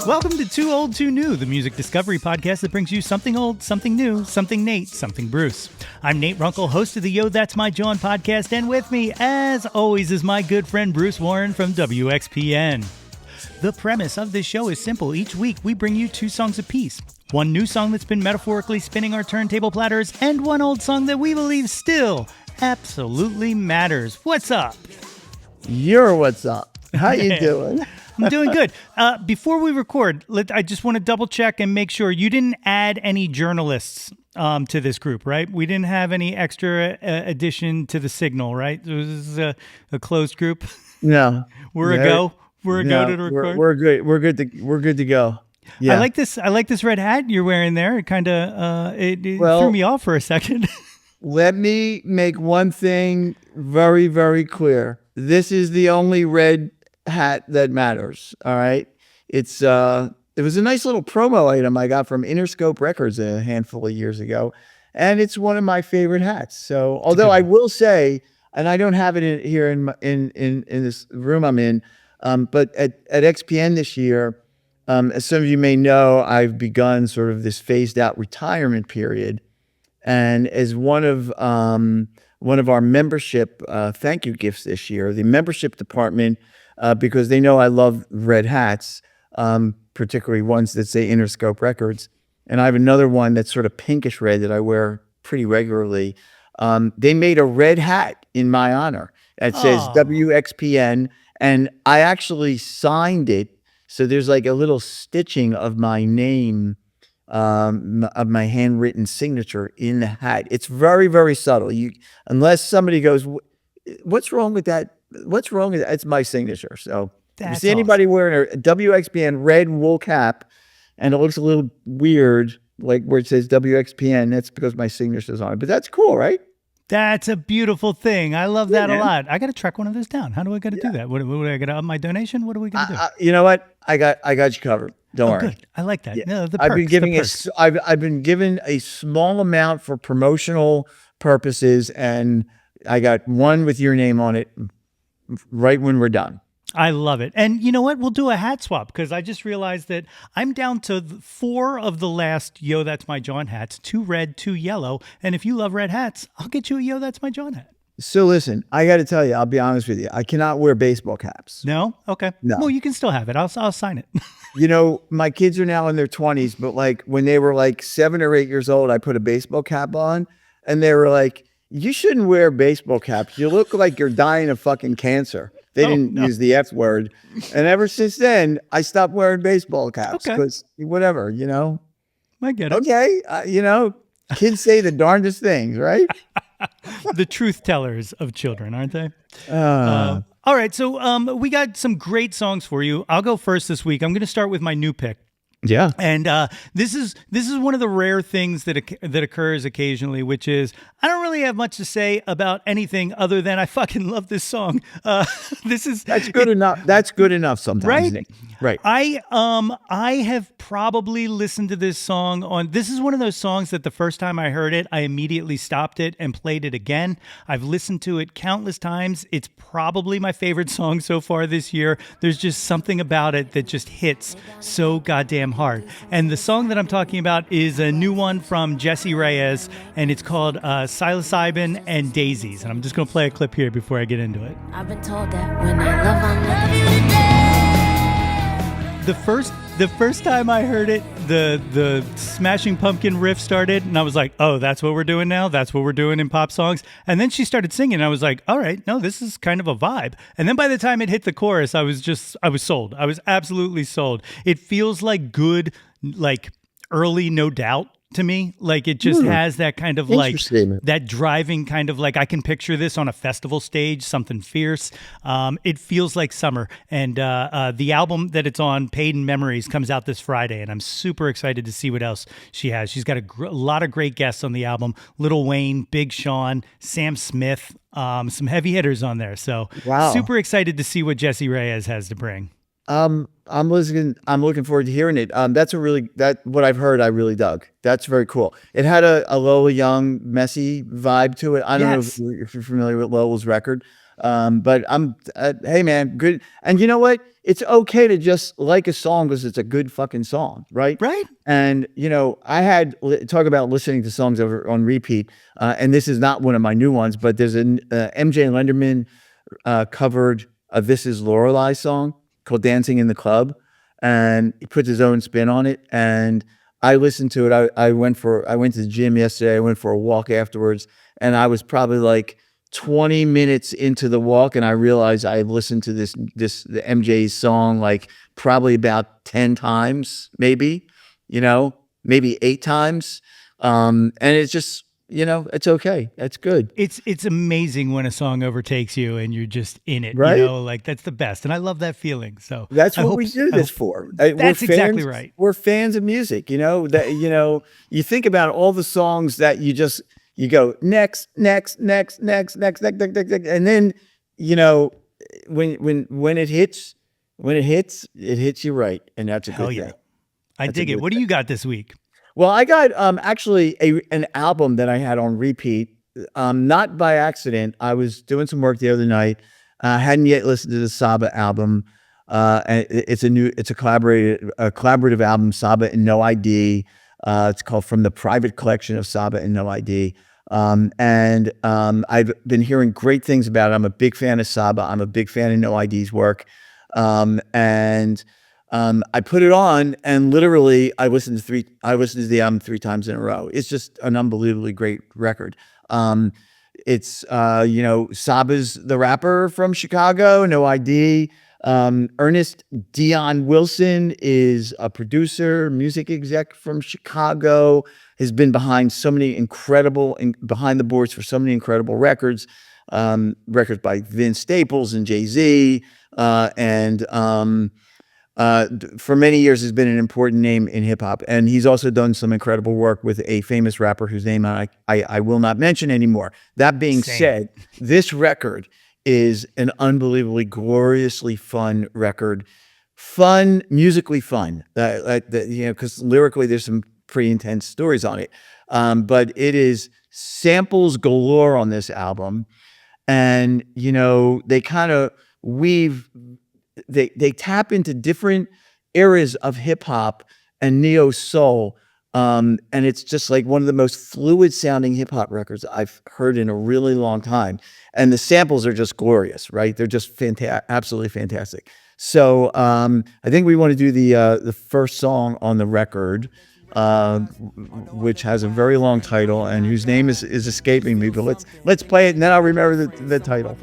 Welcome to Too Old, Too New, the music discovery podcast that brings you something old, something new, something Nate, something Bruce. I'm Nate Runkle, host of the Yo, That's My Jawn podcast, and with me, as always, is my good friend Bruce Warren from WXPN. The premise of this show is simple. Each week, we bring you two songs apiece. One new song that's been metaphorically spinning our turntable platters, and one old song that we believe still absolutely matters. What's up? You're what's up. How you doing? I'm doing good. Before we record, I just want to double check and make sure you didn't add any journalists to this group, right? We didn't have any extra addition to the signal, right? This is a closed group. No, We're a go. We're a go to record. We're good. We're good to go. Yeah. I like this red hat you're wearing there. It kind of it threw me off for a second. Let me make one thing very, very clear. This is the only red hat that matters. All right. It was a nice little promo item I got from Interscope Records a handful of years ago, and it's one of my favorite hats. So, although I will say, and I don't have it here in this room I'm in, but at XPN this year, as some of you may know, I've begun sort of this phased out retirement period, and as one of our membership thank you gifts this year, the membership department. Because they know I love red hats, particularly ones that say Interscope Records. And I have another one that's sort of pinkish red that I wear pretty regularly. They made a red hat in my honor that says WXPN, and I actually signed it. So there's like a little stitching of my name, of my handwritten signature in the hat. It's very, very subtle. Unless somebody goes, what's wrong with that? What's wrong with that? It's my signature. So if you see anybody wearing a WXPN red wool cap and it looks a little weird, like where it says WXPN, that's because my signature's on it. But that's cool, right? That's a beautiful thing. I love that a lot. I got to track one of those down. How do I got to do that? What I got to up my donation? What are we going to do? You know what? I got you covered. Don't worry. Good. I like that. Yeah. No, the perks, I've been given a small amount for promotional purposes, and I got one with your name on it right when we're done. I love it. And you know what? We'll do a hat swap because I just realized that I'm down to 4 of the last Yo, That's My Jawn hats, 2 red, 2 yellow. And if you love red hats, I'll get you a Yo, That's My Jawn hat. So listen, I got to tell you, I'll be honest with you. I cannot wear baseball caps. No? Okay. No. Well, you can still have it. I'll sign it. You know, my kids are now in their 20s, but like when they were like 7 or 8 years old, I put a baseball cap on and they were like, you shouldn't wear baseball caps. You look like you're dying of fucking cancer. They didn't use the F word. And ever since then, I stopped wearing baseball caps because whatever, you know. I get it. Okay. You know, kids say the darndest things, right? The truth tellers of children, aren't they? All right. So we got some great songs for you. I'll go first this week. I'm going to start with my new pick. Yeah. And this is one of the rare things that occurs occasionally, which is I don't really have much to say about anything other than I fucking love this song. That's good enough. That's good enough sometimes. Right? Nick. Right. I have probably listened to this song this is one of those songs that the first time I heard it, I immediately stopped it and played it again. I've listened to it countless times. It's probably my favorite song so far this year. There's just something about it that just hits so goddamn hard. And the song that I'm talking about is a new one from Jessie Reyez, and it's called Psilocybin and Daisies. And I'm just going to play a clip here before I get into it. I've been told that when I love you today. The first time I heard it, the Smashing Pumpkin riff started, and I was like, oh, that's what we're doing now? That's what we're doing in pop songs? And then she started singing, and I was like, all right, no, this is kind of a vibe. And then by the time it hit the chorus, I was sold. I was absolutely sold. It feels like good, like early No Doubt to me. Like it just has that kind of like that driving kind of like I can picture this on a festival stage, something fierce. It feels like summer. And the album that it's on, Paid in Memories, comes out this Friday, and I'm super excited to see what else she has. She's got a lot of great guests on the album: Lil Wayne, Big Sean, Sam Smith, some heavy hitters on there. So super excited to see what Jessie Reyez has to bring. I'm listening. I'm looking forward to hearing it. That's what I've heard. I really dug. That's very cool. It had a Lola Young, messy vibe to it. I don't Yes. know if you're familiar with Lola's record, but hey man, good. And you know what? It's okay to just like a song because it's a good fucking song, right? Right? And I had talk about listening to songs over on repeat, and this is not one of my new ones, but there's an MJ Lenderman covered a This Is Lorelei song called Dancing in the Club, and he puts his own spin on it. And I listened to it. I went to the gym yesterday. I went for a walk afterwards, and I was probably like 20 minutes into the walk, and I realized I had listened to the MJ's song like probably about 10 times, maybe, maybe 8 times. And it's just, it's okay. It's good. It's amazing when a song overtakes you and you're just in it, Right? like that's the best. And I love that feeling. So That's I what hope- we do I this hope- for. That's exactly right. We're fans of music, you think about all the songs that you go next, next, next, next, next, next, next, next, next, and then, when it hits, it hits you right. And that's a Hell good yeah. thing. I That's a dig it. good What do you got this week? Well, I got actually an album that I had on repeat, not by accident. I was doing some work the other night. I hadn't yet listened to the Saba album. And it's a collaborative album, Saba and No ID. It's called From the Private Collection of Saba and No ID. I've been hearing great things about it. I'm a big fan of Saba. I'm a big fan of No ID's work. I put it on, and literally I listened to the album 3 times in a row. It's just an unbelievably great record. It's Saba's the rapper from Chicago, No ID. Ernest Dion Wilson is a producer, music exec from Chicago, has been behind behind the boards for so many incredible records, records by Vince Staples and Jay-Z, for many years has been an important name in hip hop. And he's also done some incredible work with a famous rapper whose name I will not mention anymore. That being said, this record is an unbelievably gloriously fun record. Fun, musically fun. Because lyrically there's some pretty intense stories on it. But it is samples galore on this album. And, they kind of they tap into different eras of hip hop and neo soul. And it's just like one of the most fluid sounding hip hop records I've heard in a really long time. And the samples are just glorious, right? They're just absolutely fantastic. So I think we want to do the first song on the record, which has a very long title and whose name is escaping me. But let's play it, and then I'll remember the title.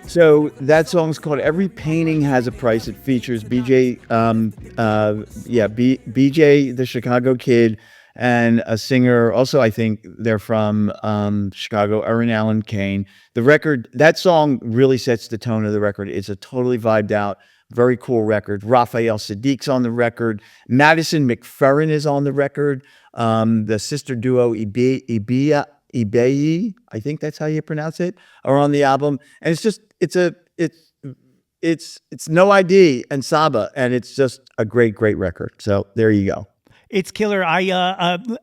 So that song's called "Every Painting Has a Price." It features BJ, BJ, the Chicago Kid, and a singer. Also, I think they're from Chicago, Erin Allen Kane. That song really sets the tone of the record. It's a totally vibed out, very cool record. Raphael Sadiq's on the record. Madison McFerrin is on the record. The sister duo Ibei, I think that's how you pronounce it, are on the album. And it's No ID and Saba, and it's just a great, great record. So there you go. It's killer. I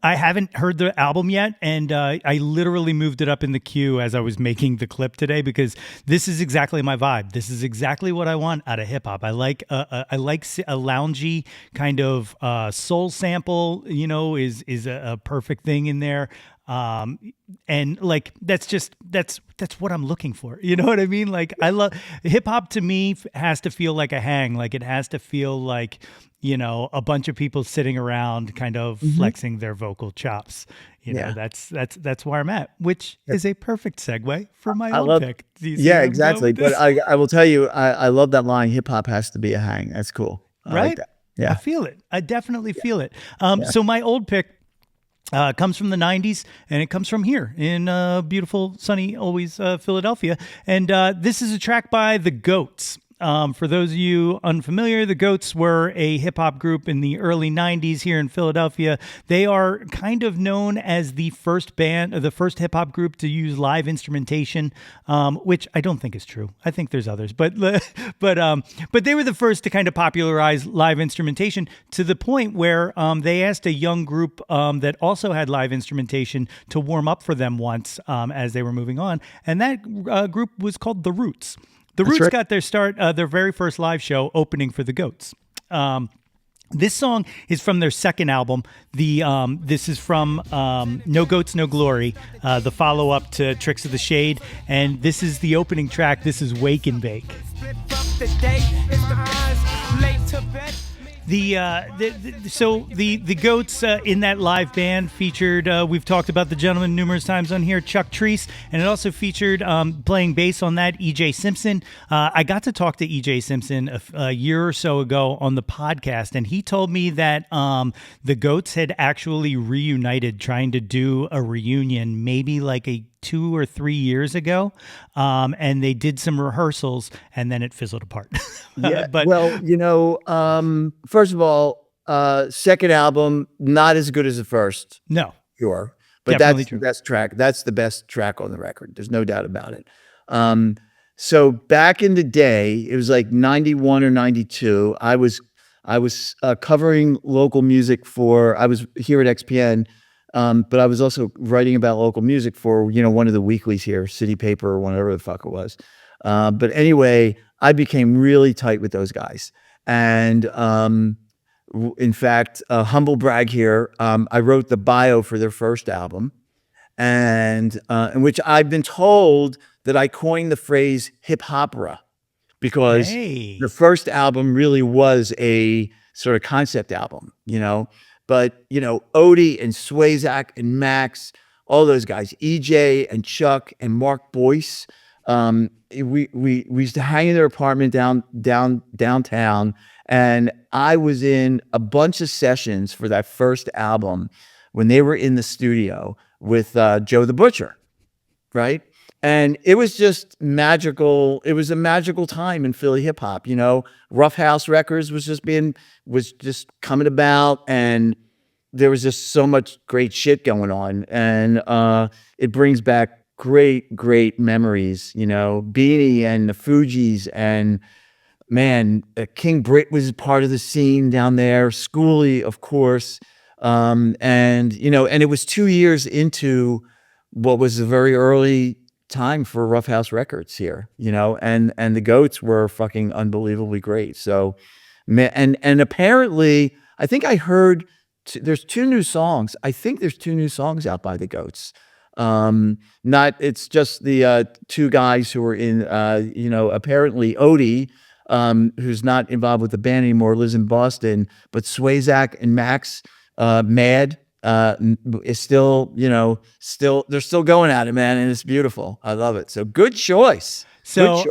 haven't heard the album yet, and I literally moved it up in the queue as I was making the clip today because this is exactly my vibe. This is exactly what I want out of hip hop. I like a loungy kind of soul sample. Is a perfect thing in there. And like that's what I'm looking for. You know what I mean? Like I love hip hop. To me, has to feel like a hang. Like it has to feel like a bunch of people sitting around kind of flexing their vocal chops. That's where I'm at, which is a perfect segue for my own pick. Yeah, exactly. But I will tell you, I love that line, hip hop has to be a hang. That's cool. I like that. Yeah. I feel it. I definitely feel it. So my old pick comes from the 90s, and it comes from here in beautiful, sunny, always Philadelphia. And this is a track by The Goats. For those of you unfamiliar, the Goats were a hip hop group in the early 90s here in Philadelphia. They are kind of known as the first band, the first hip hop group to use live instrumentation, which I don't think is true. I think there's others, but they were the first to kind of popularize live instrumentation to the point where they asked a young group that also had live instrumentation to warm up for them once as they were moving on, and that group was called The Roots. The Roots got their start, their very first live show opening for the Goats. This song is from their second album. This is from No Goats, No Glory, the follow-up to Tricks of the Shade. And this is the opening track. This is Wake and Bake. The Goats in that live band featured, we've talked about the gentleman numerous times on here, Chuck Treese, and it also featured playing bass on that, E.J. Simpson. I got to talk to E.J. Simpson a year or so ago on the podcast, and he told me that the Goats had actually reunited, trying to do a reunion maybe like 2 or 3 years ago, and they did some rehearsals, and then it fizzled apart. Yeah, but well, first of all, second album not as good as the first. No, sure, but definitely that's true. the best track. That's the best track on the record. There's no doubt about it. So back in the day, it was like 91 or 92. I was covering local music I was here at XPN. But I was also writing about local music for, one of the weeklies here, City Paper or whatever the fuck it was. But anyway, I became really tight with those guys. And in fact, humble brag here, I wrote the bio for their first album, and in which I've been told that I coined the phrase hip opera, because the first album really was a sort of concept album, But, Odie and Swayzak and Max, all those guys, EJ and Chuck and Mark Boyce, we used to hang in their apartment downtown, and I was in a bunch of sessions for that first album when they were in the studio with Joe the Butcher, right? And it was just magical. It was a magical time in Philly hip hop. Rough House Records was just coming about, and there was just so much great shit going on. And it brings back great memories. Beanie and the Fugees, and man, King Britt was part of the scene down there. Schoolie, of course, and it was 2 years into what was a very early time for Rough House Records here, and the Goats were fucking unbelievably great. So, and apparently, I think I heard there's 2 new songs. I think there's 2 new songs out by the Goats. It's just the 2 guys who were in, apparently Odie, who's not involved with the band anymore, lives in Boston, but Swayzak and Max, Mad, is still, they're still going at it, man, and it's beautiful. I love it. So good choice. So,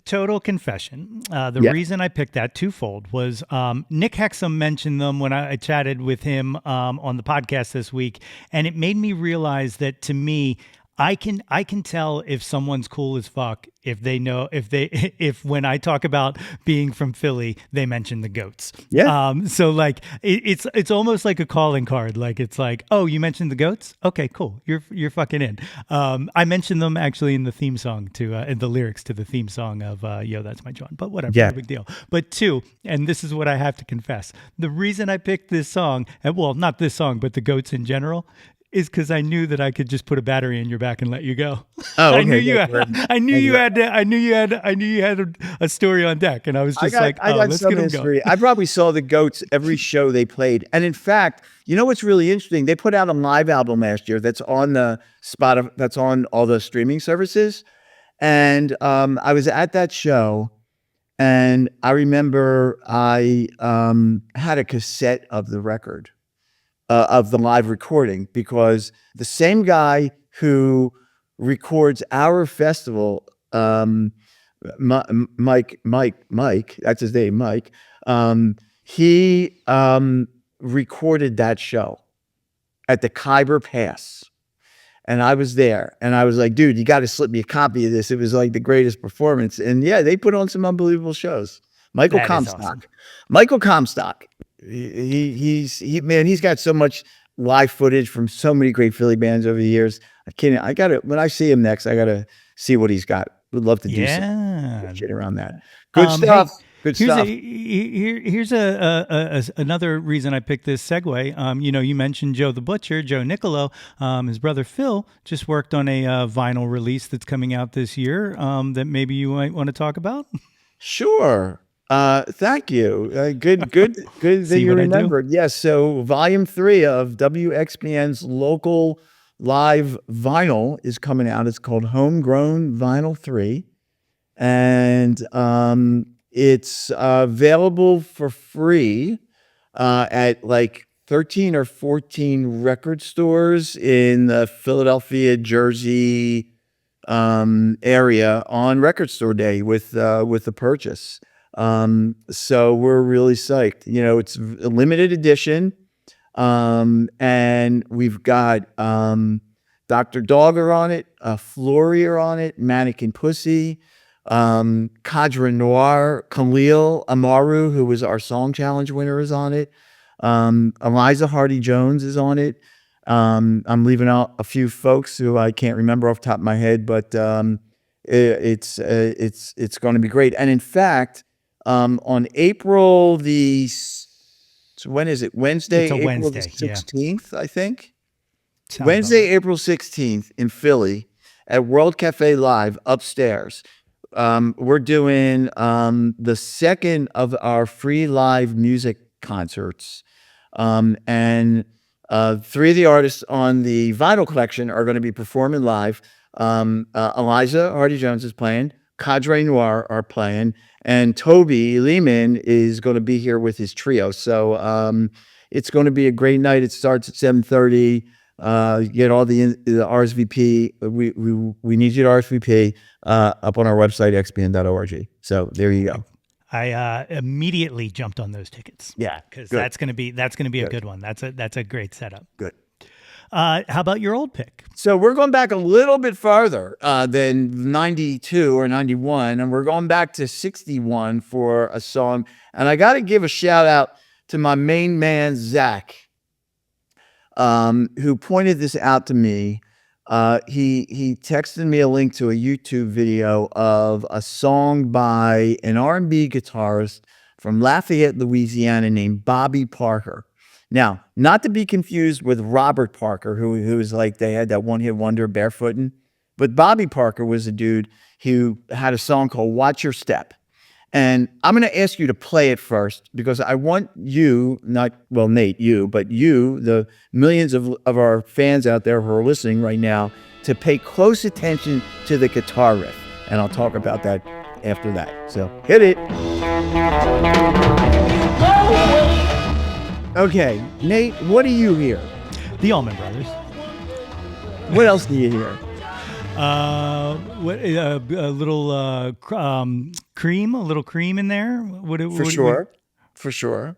total confession. The reason I picked that twofold was Nick Hexum mentioned them when I chatted with him on the podcast this week, and it made me realize that, to me, I can tell if someone's cool as fuck if when I talk about being from Philly, they mention the Goats. Yeah. So like it's almost like a calling card. Like it's like, oh, you mentioned the Goats? Okay, cool. You're fucking in. I mentioned them actually in the theme song in the lyrics to the theme song of Yo, That's My Jawn. But whatever, no big deal. But 2, and this is what I have to confess. The reason I picked this song, and well, not this song, but the Goats in general, is because I knew that I could just put a battery in your back and let you go. Oh, okay. I knew you had a story on deck, and I was just let's get him going. I probably saw the Goats every show they played, and in fact, what's really interesting? They put out a live album last year that's on the that's on all the streaming services, and I was at that show, and I remember I had a cassette of the record. Of the live recording, because the same guy who records our festival, Mike, that's his name, Mike, he recorded that show at the Khyber Pass. And I was there, and I was like, dude, you got to slip me a copy of this. It was like the greatest performance. And yeah, they put on some unbelievable shows. Michael That is Comstock. awesome. Michael Comstock. Man, he's got so much live footage from so many great Philly bands over the years. I gotta, when I see him next, I gotta see what he's got. Would love to do some Yeah. shit around that. Good Hey, stuff. Good stuff. Here's another reason I picked this segue. You mentioned Joe the Butcher, Joe Nicolo. His brother Phil just worked on a vinyl release that's coming out this year that maybe you might want to talk about. Sure. Thank you. Good that See you what I do? remembered. Yes. So volume 3 of WXPN's local live vinyl is coming out. It's called Homegrown Vinyl 3. And it's available for free at like 13 or 14 record stores in the Philadelphia, Jersey area on Record Store Day with the purchase. So we're really psyched. It's a limited edition, and we've got Dr. Dogger on it, Flourier on it, Mannequin Pussy, Cadre Noir, Khalil Amaru, who was our Song Challenge winner, is on it. Eliza Hardy Jones is on it. I'm leaving out a few folks who I can't remember off the top of my head, but it's going to be great. And in fact, on April when is it? Wednesday, It's a April Wednesday, the 16th, I think. Sounds Wednesday, April 16th in Philly at World Cafe Live upstairs. We're doing the second of our free live music concerts. And 3 of the artists on the vinyl collection are going to be performing live. Eliza Hardy Jones is playing, Cadre Noir are playing, and Toby Lehman is going to be here with his trio. So it's going to be a great night. It starts at 7:30. Get all the RSVP. We need you to RSVP up on our website, xpn.org. So there you go. I immediately jumped on those tickets. Yeah, because good. that's gonna be a good one. That's a great setup. Good. How about your old pick? So we're going back a little bit farther than 92 or 91, and we're going back to 61 for a song. And I got to give a shout out to my main man, Zach, who pointed this out to me. He texted me a link to a YouTube video of a song by an R&B guitarist from Lafayette, Louisiana, named Bobby Parker. Now, not to be confused with Robert Parker, who was like, they had that one-hit wonder, Barefootin'. But Bobby Parker was a dude who had a song called Watch Your Step. And I'm going to ask you to play it first because I want you, Nate, but you, the millions of our fans out there who are listening right now, to pay close attention to the guitar riff. And I'll talk about that after that. So hit it. Okay, Nate, what do you hear? The Allman Brothers. What else do you hear? A little cream, a little cream in there. For sure.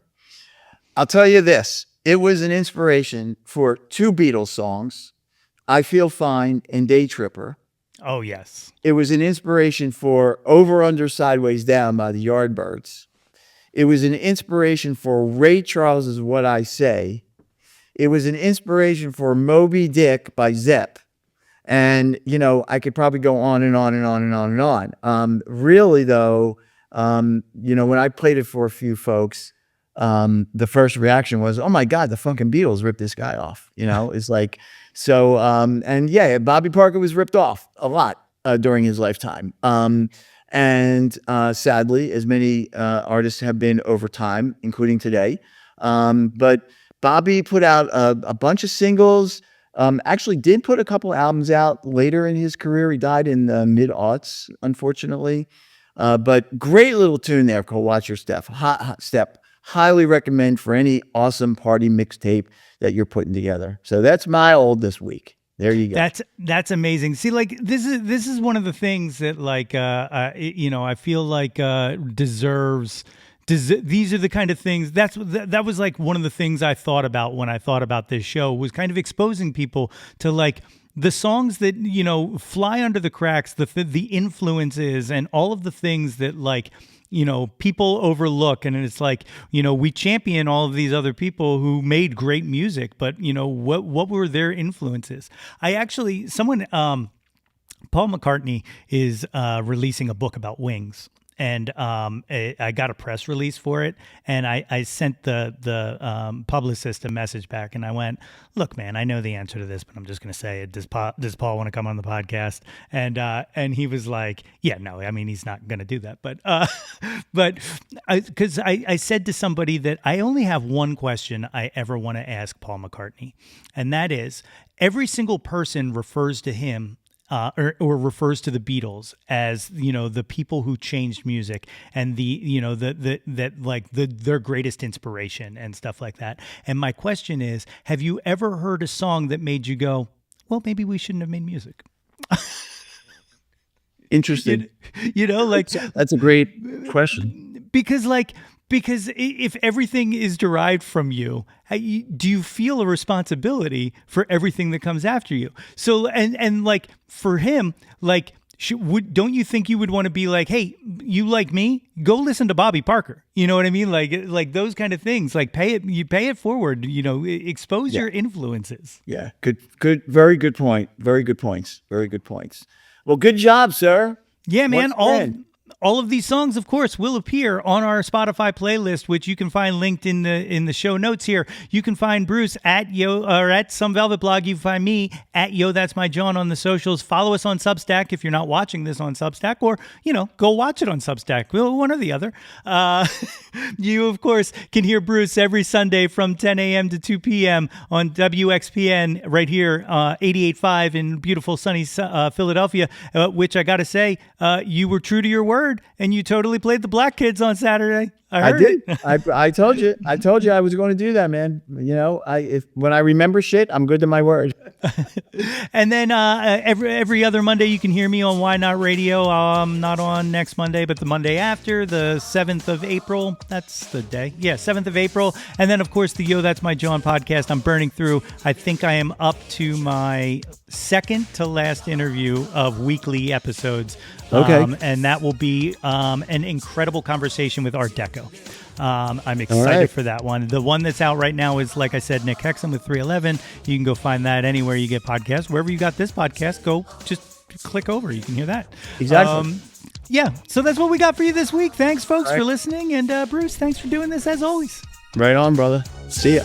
I'll tell you this. It was an inspiration for 2 Beatles songs, I Feel Fine and Day Tripper. Oh, yes. It was an inspiration for Over, Under, Sideways, Down by the Yardbirds. It was an inspiration for Ray Charles's What I Say. It was an inspiration for Moby Dick by Zepp. And, I could probably go on and on and on and on and on. Really, though, when I played it for a few folks, the first reaction was, oh, my God, the fucking Beatles ripped this guy off. It's like, so, and yeah, Bobby Parker was ripped off a lot during his lifetime. And sadly, as many artists have been over time, including today. But Bobby put out a bunch of singles, actually did put a couple albums out later in his career. He died in the mid-aughts, unfortunately. But great little tune there called Watch Your Step. Step. Highly recommend for any awesome party mixtape that you're putting together. So that's my old this week. There you go. That's amazing. See, like this is one of the things that I feel like deserves these are the kind of things that was like one of the things I thought about when I thought about this show, was kind of exposing people to like the songs that, you know, fly under the cracks, the influences and all of the things that, like, you know, people overlook. And it's like, you know, we champion all of these other people who made great music, but, you know, what were their influences? Paul McCartney is releasing a book about Wings. And I got a press release for it, and I sent the publicist a message back, and I went, "Look, man, I know the answer to this, but I'm just going to say it. Does Paul want to come on the podcast?" And he was like, "Yeah, no, I mean, he's not going to do that." But because I said to somebody that I only have one question I ever want to ask Paul McCartney, and that is, every single person refers to him. Or refers to the Beatles as, you know, the people who changed music and their greatest inspiration and stuff like that. And my question is, have you ever heard a song that made you go, well, maybe we shouldn't have made music? Interesting. You know, like, that's a great question. Because if everything is derived from you, do you feel a responsibility for everything that comes after you? So, and like for him, like, don't you think you would want to be like, hey, you like me? Go listen to Bobby Parker. You know what I mean? Like those kind of things. Like pay it forward. You know, expose your influences. Yeah, good, very good point. Very good points. Very good points. Well, good job, sir. Yeah, man. All of these songs, of course, will appear on our Spotify playlist, which you can find linked in the show notes here. You can find Bruce at Some Velvet Blog. You can find me at That's My Jawn on the socials. Follow us on Substack if you're not watching this on Substack, or, you know, go watch it on Substack. One or the other. You, of course, can hear Bruce every Sunday from 10 a.m. to 2 p.m. on WXPN right here, 88.5 in beautiful sunny Philadelphia, which I got to say, you were true to your word. And you totally played the Black Kids on Saturday. I did. I told you. I told you I was going to do that, man. You know, when I remember shit, I'm good to my word. And then every other Monday, you can hear me on Why Not Radio. Not on next Monday, but the Monday after, the 7th of April. That's the day. Yeah, 7th of April. And then, of course, the That's My Jawn podcast. I'm burning through. I think I am up to my second to last interview of weekly episodes. Okay. And that will be an incredible conversation with Art Deco. I'm excited for that one. The one that's out right now is, like I said, Nick Hexum with 311. You can go find that anywhere you get podcasts. Wherever you got this podcast, go just click over. You can hear that. Exactly. Yeah. So that's what we got for you this week. Thanks, folks, for listening. And Bruce, thanks for doing this as always. Right on, brother. See ya.